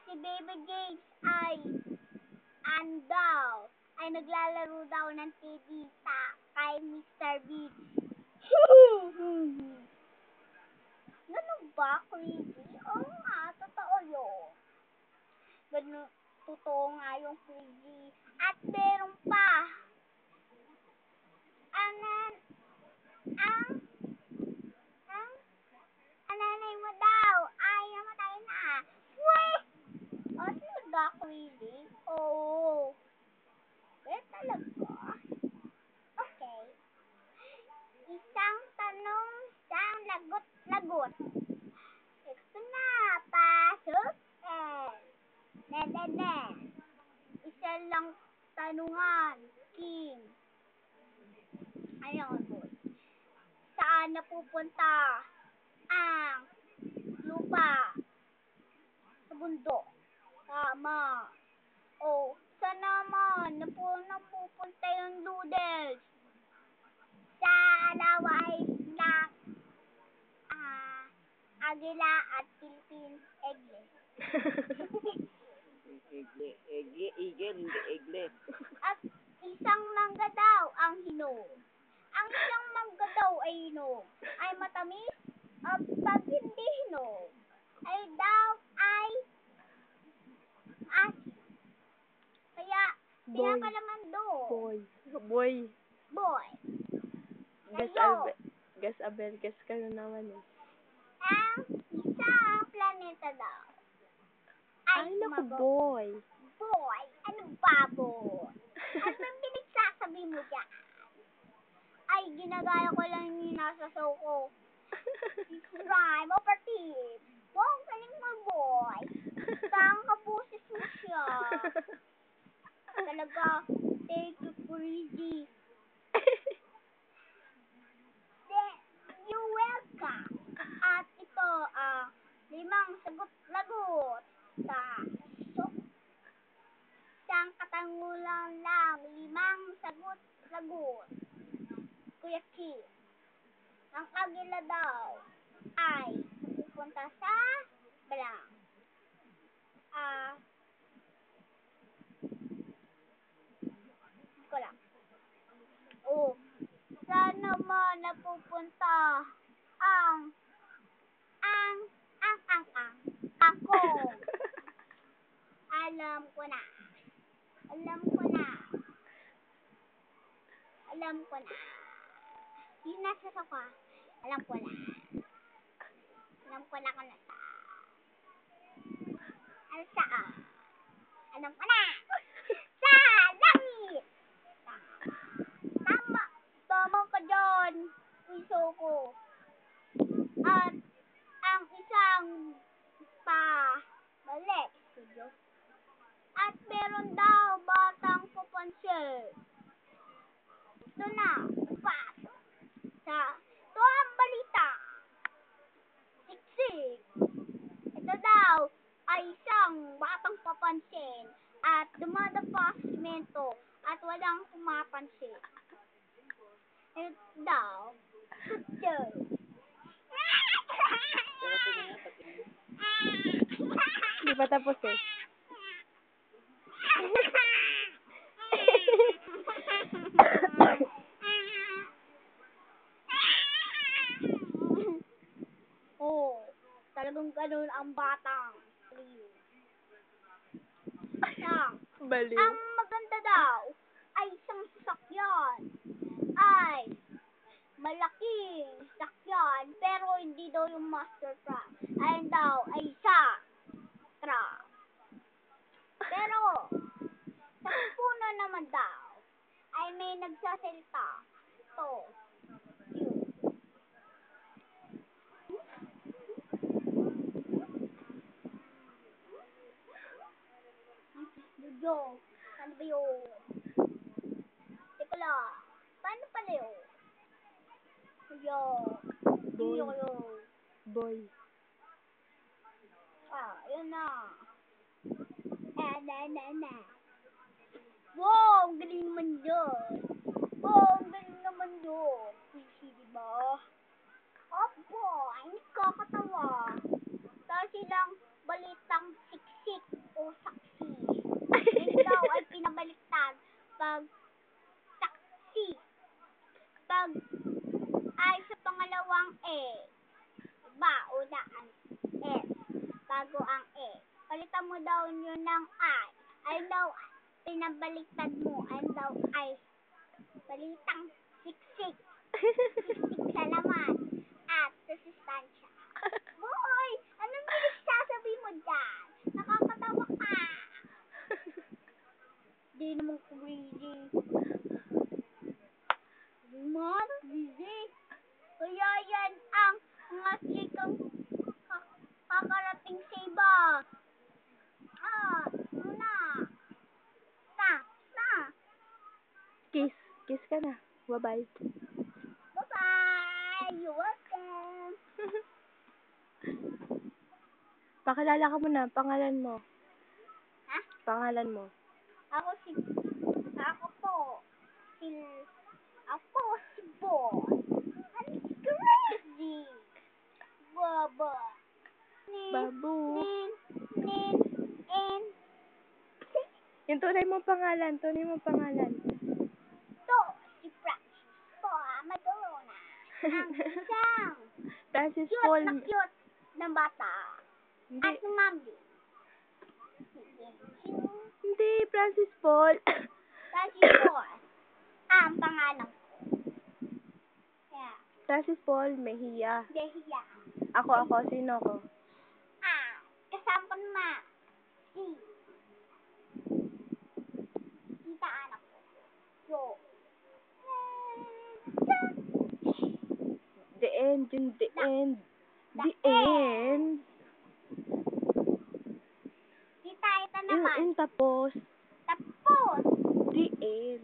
si Baby James ay daw ay naglalaro daw ng TV kay Mr. Beast. Ganun ba, crazy? Oo nga, totoo yun. Ganun, totoo nga yung crazy. At meron pa, ang nanay mo daw ay namatay na. Wait! O, talaga, crazy? Oo. Eh, talaga? Okay. Isang tanong, isang lagot-lagot. Ito na, pasok. Isa lang tanungan, King. Ayun, boy. Saan napupunta ang lupa? Sa bundok. Tama. O, saan naman napupunta yung noodles? Sa Alaway Black, Agila at Philippine Egle. Egle. At isang mangga daw ang hinog. Ang isang mangga daw ay hinog ay matamis at pag hindi hinog ay asin. Kaya pinapalaman doon. Boy. Boy. Gas Abel, gas ka na naman eh. Ang isang planeta daw ay naku, sumagot. boy. Boy? Ano ba, boy? Ano bang pinagsasabi mo dyan? Ay, ginagaya ko lang yung nasa show ko. Rhyme operative. Wow, galing mo, boy. Saan ka boses mo siya? Talaga, thank you, Crazy. You're welcome. At ito, 5 sagot-lagot sa isang katangulan lang, 5 sagot-lagot. Kuya Kim, ang agila daw ay pupunta sa Balang. Ko lang. O, saan naman napupunta ang kangkong? Alam ko na. Yung nasa sofa, alam ko na kung nasa. Ano saan? Alam ko na. Sa langit! Tama ka dyan, iso ko. At ang isang balik. At meron daw batang papansin. Ito na, pasok. Ito ang balita. Siksik. Ito daw ay isang batang papansin at dumadapa sa simento at walang pumapansin. Ito daw, Di pa tapos eh. Talagang ganun ang batang. Baliw. Ang maganda daw ay isang sasakyan. Ay malaking sasakyan pero hindi daw yung master truck. Ayun daw ay sa truck. Pero sa puno naman daw ay may nagsasalita. Ito. Yo, ano ba yun? Teka lang. Paano pala yun? Yo. Boy. Yun na. Wow, ang galing naman yun. Easy, diba? Opo, ay nakakatawa. Dahil silang balitang siksik. bago ang E. Palitan mo daw yun ng I. I daw, pinabaliktad mo. I daw, I. Balitang siksik. Siksik sa laman. At susustansya. Boy, anong pinagsasabi mo dyan? Nakakatawa ka. Di naman crazy. Not busy. Kaya yan ang mga chikang kakarating sa iba. Una. Na. Kiss. Kiss ka na. Bye-bye. Bye-bye. You're welcome. Pakilala ka muna. Pangalan mo. Ha? Pangalan mo. Ako po, si Boy. I'm crazy. Baba. Babu. Nin, and, Yung tunay mong pangalan. Tunay mong pangalan. to, si Francis po, Madonna. Ang isang Francis cute Paul. na cute na bata. Hindi. At mami. Hindi. Francis Paul. Francis Paul. Ang pangalan ko. Yeah. Francis Paul Mejia. Dehiya. Ako. Sino ko? Kasama ko na si Tita anak ko. So, The end. Yung the end. The The end. si Tita naman. Yung tapos. Tapos, The end.